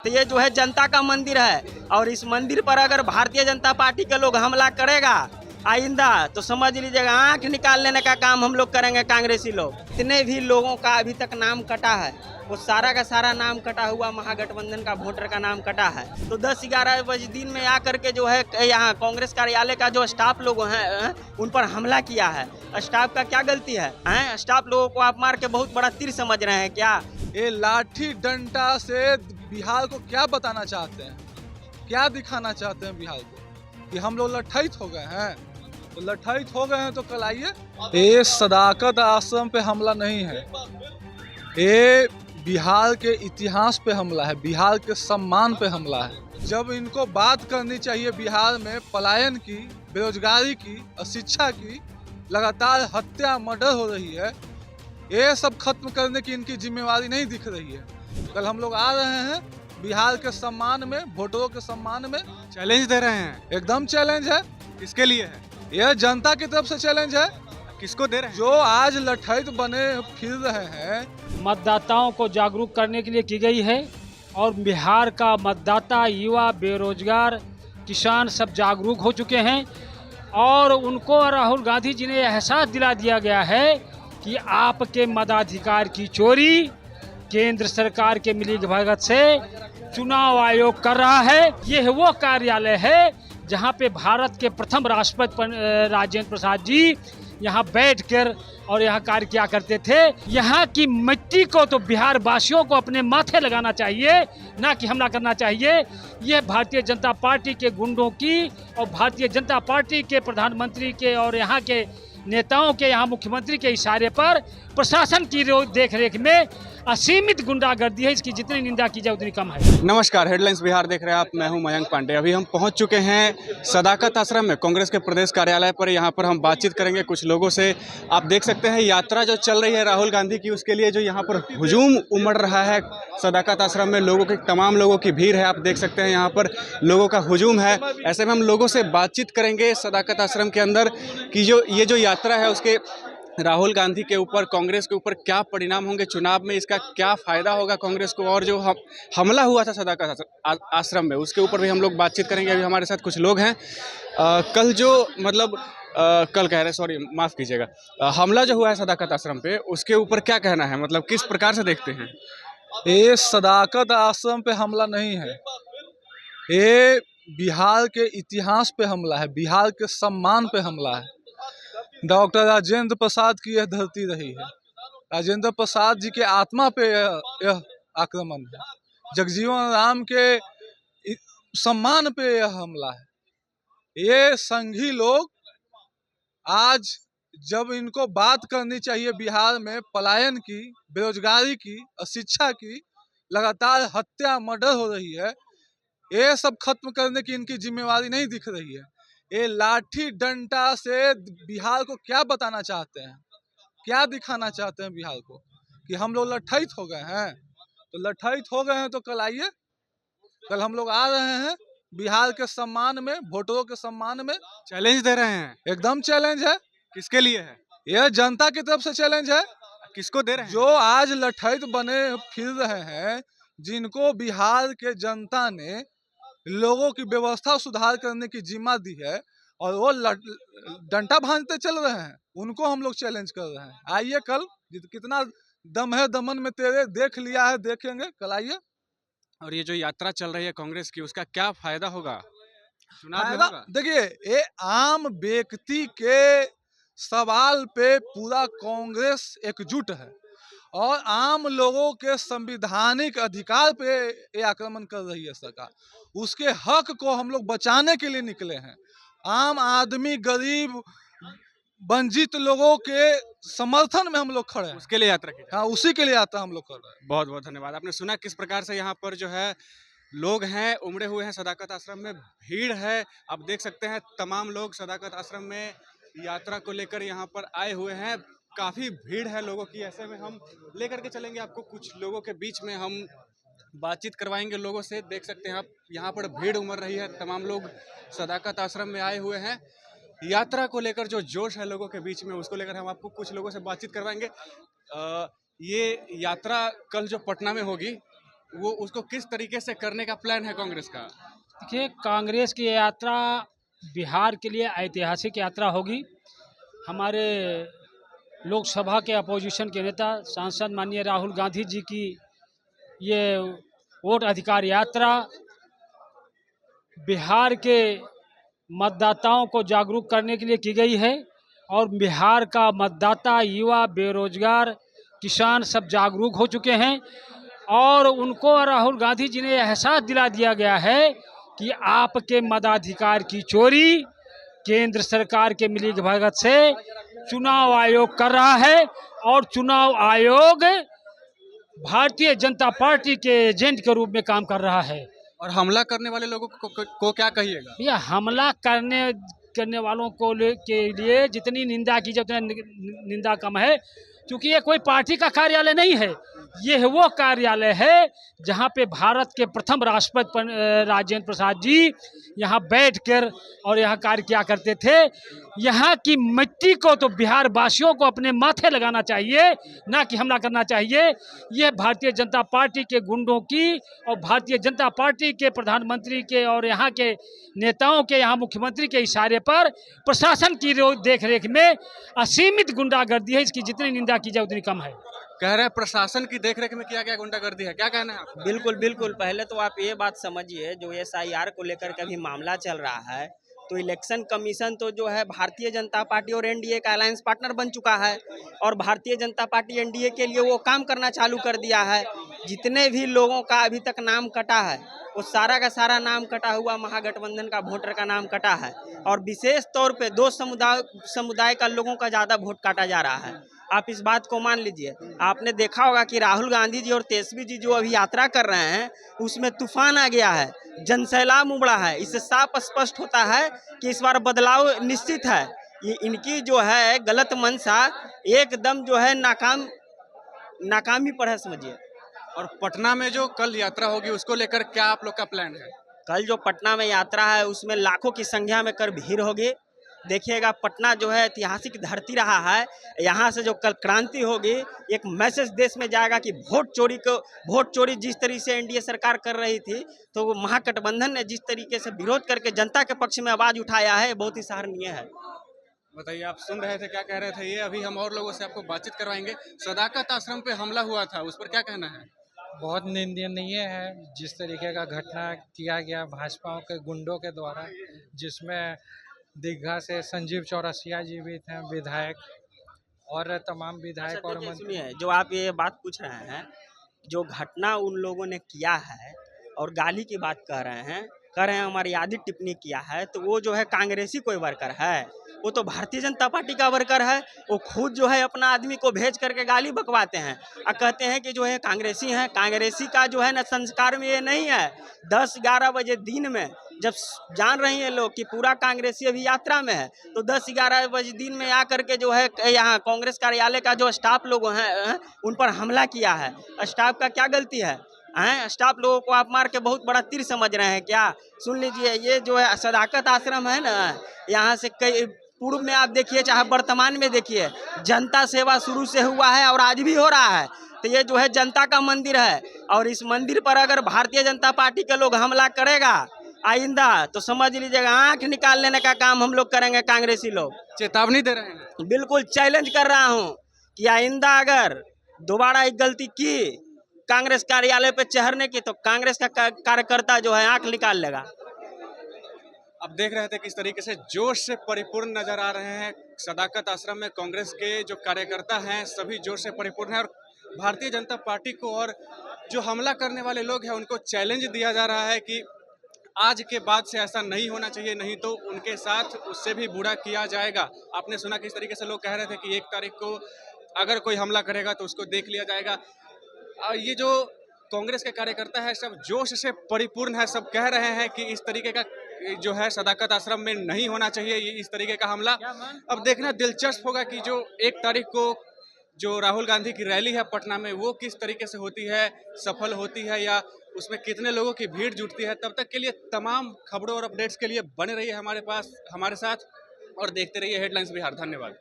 तो ये जो है जनता का मंदिर है और इस मंदिर पर अगर भारतीय जनता पार्टी के लोग हमला करेगा आइंदा तो समझ लीजिएगा आंख निकाल लेने का काम हम लोग करेंगे कांग्रेसी लोग। जितने भी लोगों का अभी तक नाम कटा है वो सारा का सारा नाम कटा हुआ महागठबंधन का वोटर का नाम कटा है। तो 10-11 बजे दिन में आकर के जो है यहाँ कांग्रेस कार्यालय का जो स्टाफ लोग हैं उन पर हमला किया है। स्टाफ का क्या गलती है? स्टाफ लोगों को आप मार के बहुत बड़ा तीर समझ रहे हैं क्या? ये लाठी डंडा से बिहार को क्या बताना चाहते हैं, क्या दिखाना चाहते हैं बिहार को कि हम लोग लठैत हो गए हैं? तो लठैत हो गए हैं तो कल आइए। ये सदाकत आश्रम पे हमला नहीं है, ये बिहार के इतिहास पे हमला है, बिहार के सम्मान पे हमला है। जब इनको बात करनी चाहिए बिहार में पलायन की, बेरोजगारी की, अशिक्षा की, लगातार हत्या मर्डर हो रही है, ये सब खत्म करने की इनकी जिम्मेवारी नहीं दिख रही है। कल हम लोग आ रहे हैं बिहार के सम्मान में, वोटरों के सम्मान में चैलेंज दे रहे हैं। एकदम चैलेंज है। किसके लिए है? यह जनता की तरफ से चैलेंज है। किसको दे रहे हैं? जो आज लठैत बने फिर रहे हैं, मतदाताओं को जागरूक करने के लिए की गई है और बिहार का मतदाता, युवा, बेरोजगार, किसान सब जागरूक हो चुके हैं और उनको राहुल गांधी जी ने एहसास दिला दिया गया है कि आपके मताधिकार की चोरी केंद्र सरकार के मिलीभगत से चुनाव आयोग कर रहा है। यह वो कार्यालय है जहां पे भारत के प्रथम राष्ट्रपति राजेंद्र प्रसाद जी यहाँ बैठकर और यहाँ कार्य किया करते थे। यहाँ की मिट्टी को तो बिहार वासियों को अपने माथे लगाना चाहिए, ना कि हमला करना चाहिए। यह भारतीय जनता पार्टी के गुंडों की और भारतीय जनता पार्टी के प्रधानमंत्री के और यहाँ के नेताओं के, यहाँ मुख्यमंत्री के इशारे पर प्रशासन की देखरेख में असीमित गुंडागर्दी है। इसकी जितनी निंदा की जाए उतनी कम है। नमस्कार, हेडलाइंस बिहार देख रहे हैं आप। मैं हूं मयंक पांडे। अभी हम पहुंच चुके हैं सदाकत आश्रम में, कांग्रेस के प्रदेश कार्यालय पर। यहां पर हम बातचीत करेंगे कुछ लोगों से। आप देख सकते हैं यात्रा जो चल रही है राहुल गांधी की, उसके लिए जो यहां पर हुजूम उमड़ रहा है सदाकत आश्रम में, लोगों की, तमाम लोगों की भीड़ है। आप देख सकते हैं यहाँ पर लोगों का हुजूम है। ऐसे में हम लोगों से बातचीत करेंगे सदाकत आश्रम के अंदर कि जो ये जो यात्रा है उसके राहुल गांधी के ऊपर, कांग्रेस के ऊपर क्या परिणाम होंगे चुनाव में, इसका क्या फायदा होगा कांग्रेस को, और जो हमला हुआ था सदाकत आश्रम में उसके ऊपर भी हम लोग बातचीत करेंगे। अभी हमारे साथ कुछ लोग हैं। कल जो मतलब कल कह रहे, सॉरी माफ़ कीजिएगा, हमला जो हुआ है सदाकत आश्रम पे, उसके ऊपर क्या कहना है, मतलब किस प्रकार से देखते हैं? ये सदाकत आश्रम पे हमला नहीं है, ये बिहार के इतिहास पे हमला है, बिहार के सम्मान पे हमला है। डॉक्टर राजेंद्र प्रसाद की यह धरती रही है, राजेंद्र प्रसाद जी के आत्मा पे यह आक्रमण है, जगजीवन राम के सम्मान पे यह हमला है। ये संघी लोग आज जब इनको बात करनी चाहिए बिहार में पलायन की, बेरोजगारी की, अशिक्षा की, लगातार हत्या मर्डर हो रही है, ये सब खत्म करने की इनकी जिम्मेवारी नहीं दिख रही है। ये लाठी डंडा से बिहार को क्या बताना चाहते हैं, क्या दिखाना चाहते हैं बिहार को कि हम लोग लठैत हो गए हैं? तो लठैत हो गए हैं तो कल आइए। कल हम लोग आ रहे हैं बिहार के सम्मान में, वोटरों के सम्मान में चैलेंज दे रहे हैं। एकदम चैलेंज है। किसके लिए है? यह जनता की तरफ से चैलेंज है। किसको दे रहे हैं? जो आज लठैत बने फिर रहे हैं, जिनको बिहार के जनता ने लोगों की व्यवस्था सुधार करने की जिम्मा दी है और वो डंडा भांजते चल रहे हैं, उनको हम लोग चैलेंज कर रहे हैं। आइए कल, कितना दम है दमन में तेरे, देख लिया है, देखेंगे, कल आइए। और ये जो यात्रा चल रही है कांग्रेस की, उसका क्या फायदा होगा चुनाव में होगा? देखिए, ये आम व्यक्ति के सवाल पे पूरा कांग्रेस एकजुट है और आम लोगों के संवैधानिक अधिकार पे ये आक्रमण कर रही है सरकार। उसके हक को हम लोग बचाने के लिए निकले हैं। आम आदमी, गरीब, वंचित लोगों के समर्थन में हम लोग खड़े हैं। उसके लिए यात्रा की? हाँ, उसी के लिए यात्रा हम लोग कर रहे हैं। बहुत बहुत धन्यवाद। आपने सुना किस प्रकार से यहाँ पर जो है लोग हैं, उमड़े हुए हैं सदाकत आश्रम में, भीड़ है। आप देख सकते हैं तमाम लोग सदाकत आश्रम में यात्रा को लेकर यहाँ पर आए हुए हैं। काफ़ी भीड़ है लोगों की। ऐसे में हम लेकर के चलेंगे आपको, कुछ लोगों के बीच में हम बातचीत करवाएंगे लोगों से। देख सकते हैं आप यहाँ पर भीड़ उमड़ रही है, तमाम लोग सदाकत आश्रम में आए हुए हैं। यात्रा को लेकर जो जोश है लोगों के बीच में, उसको लेकर हम आपको कुछ लोगों से बातचीत करवाएंगे। ये यात्रा कल जो पटना में होगी, वो उसको किस तरीके से करने का प्लान है कांग्रेस का? देखिए, कांग्रेस की यात्रा बिहार के लिए ऐतिहासिक यात्रा होगी। हमारे लोकसभा के अपोजिशन के नेता सांसद माननीय राहुल गांधी जी की ये वोट अधिकार यात्रा बिहार के मतदाताओं को जागरूक करने के लिए की गई है। और बिहार का मतदाता, युवा, बेरोजगार, किसान सब जागरूक हो चुके हैं। और उनको राहुल गांधी जी ने एहसास दिला दिया गया है कि आपके मताधिकार की चोरी केंद्र सरकार के मिलीभगत से चुनाव आयोग कर रहा है। और चुनाव आयोग भारतीय जनता पार्टी के एजेंट के रूप में काम कर रहा है। और हमला करने वाले लोगों को क्या कहिएगा? भैया, हमला करने वालों के लिए जितनी निंदा की जाए उतना निंदा कम है, क्योंकि ये कोई पार्टी का कार्यालय नहीं है। ये वो कार्यालय है जहाँ पे भारत के प्रथम राष्ट्रपति राजेंद्र प्रसाद जी यहाँ बैठकर और यहाँ कार्य किया करते थे। यहाँ की मिट्टी को तो बिहार वासियों को अपने माथे लगाना चाहिए, ना कि हमला करना चाहिए। ये भारतीय जनता पार्टी के गुंडों की और भारतीय जनता पार्टी के प्रधानमंत्री के और यहाँ के नेताओं के, यहाँ मुख्यमंत्री के इशारे पर प्रशासन की देखरेख में असीमित गुंडागर्दी है। इसकी जितनी निंदा की जाए उतनी कम है। कह रहे हैं प्रशासन की देखरेख में किया गया गुंडागर्दी है, क्या कहना है आपका? बिल्कुल बिल्कुल। पहले तो आप ये बात समझिए, जो SIR को लेकर के अभी मामला चल रहा है, तो इलेक्शन कमीशन तो जो है भारतीय जनता पार्टी और NDA का अलायंस पार्टनर बन चुका है। और भारतीय जनता पार्टी NDA के लिए वो काम करना चालू कर दिया है। जितने भी लोगों का अभी तक नाम कटा है, वो सारा का सारा नाम कटा हुआ महागठबंधन का वोटर का नाम कटा है। और विशेष तौर पे दो समुदाय का लोगों का ज़्यादा वोट काटा जा रहा है। आप इस बात को मान लीजिए। आपने देखा होगा कि राहुल गांधी जी और तेजस्वी जी जो अभी यात्रा कर रहे हैं, उसमें तूफान आ गया है, जनसैलाब उमड़ा है। इससे साफ स्पष्ट होता है कि इस बार बदलाव निश्चित है। ये इनकी जो है गलत मंशा एकदम जो है नाकामी पर है, समझिए। और पटना में जो कल यात्रा होगी उसको लेकर क्या आप लोग का प्लान है? कल जो पटना में यात्रा है उसमें लाखों की संख्या में कर भीड़ होगी। देखिएगा, पटना जो है ऐतिहासिक धरती रहा है। यहाँ से जो कल क्रांति होगी, एक मैसेज देश में जाएगा कि वोट चोरी जिस तरीके से NDA सरकार कर रही थी, तो वो महागठबंधन ने जिस तरीके से विरोध करके जनता के पक्ष में आवाज उठाया है, बहुत ही सराहनीय है। बताइए, आप सुन रहे थे, क्या कह रहे थे ये? अभी हम और लोगों से आपको बातचीत करवाएंगे। सदाकत आश्रम पे हमला हुआ था, उस पर क्या कहना है? बहुत निंदनीय है जिस तरीके का घटना किया गया भाजपा के गुंडों के द्वारा, जिसमें दीघा से संजीव चौरसिया जी भी थे विधायक, और तमाम विधायक और मंत्री। सुनिए, जो आप ये बात पूछ रहे हैं, जो घटना उन लोगों ने किया है और गाली की बात कह रहे हैं हमारी आदि टिप्पणी किया है, तो वो जो है कांग्रेसी कोई वर्कर है? वो तो भारतीय जनता पार्टी का वर्कर है। वो खुद जो है अपना आदमी को भेज करके गाली बकवाते हैं और कहते हैं कि जो है कांग्रेसी हैं। कांग्रेसी का जो है ना संस्कार में ये नहीं है। 10-11 बजे दिन में जब जान रही हैं लोग कि पूरा कांग्रेसी अभी यात्रा में है, तो 10-11 बजे दिन में आकर के जो है यहाँ कांग्रेस कार्यालय का जो स्टाफ लोग हैं उन पर हमला किया है। स्टाफ का क्या गलती है? स्टाफ लोगों को आप मार के बहुत बड़ा तीर समझ रहे हैं क्या? सुन लीजिए, ये जो है सदाकत आश्रम है ना, यहाँ से कई पूर्व में आप देखिए चाहे वर्तमान में देखिए, जनता सेवा शुरू से हुआ है और आज भी हो रहा है। तो ये जो है जनता का मंदिर है। और इस मंदिर पर अगर भारतीय जनता पार्टी के लोग हमला करेगा आइंदा, तो समझ लीजिएगा आंख निकाल लेने का काम हम लोग करेंगे। कांग्रेसी लोग चेतावनी दे रहे हैं। बिल्कुल चैलेंज कर रहा हूँ कि आइंदा अगर दोबारा एक गलती की कांग्रेस कार्यालय पे चढ़ने की, तो कांग्रेस का कार्यकर्ता जो है आंख निकाल लेगा। अब देख रहे थे किस तरीके से जोश से परिपूर्ण नजर आ रहे हैं सदाकत आश्रम में। कांग्रेस के जो कार्यकर्ता हैं सभी जोश से परिपूर्ण हैं, और भारतीय जनता पार्टी को और जो हमला करने वाले लोग हैं उनको चैलेंज दिया जा रहा है कि आज के बाद से ऐसा नहीं होना चाहिए, नहीं तो उनके साथ उससे भी बुरा किया जाएगा। आपने सुना किस तरीके से लोग कह रहे थे कि 1 तारीख को अगर कोई हमला करेगा तो उसको देख लिया जाएगा। ये जो कांग्रेस के कार्यकर्ता है सब जोश से परिपूर्ण है, सब कह रहे हैं कि इस तरीके का जो है सदाकत आश्रम में नहीं होना चाहिए इस तरीके का हमला। अब देखना दिलचस्प होगा कि जो 1 तारीख को जो राहुल गांधी की रैली है पटना में, वो किस तरीके से होती है, सफल होती है या उसमें कितने लोगों की भीड़ जुटती है। तब तक के लिए तमाम खबरों और अपडेट्स के लिए बने रहिए हमारे साथ और देखते रहिए हेडलाइंस बिहार। धन्यवाद।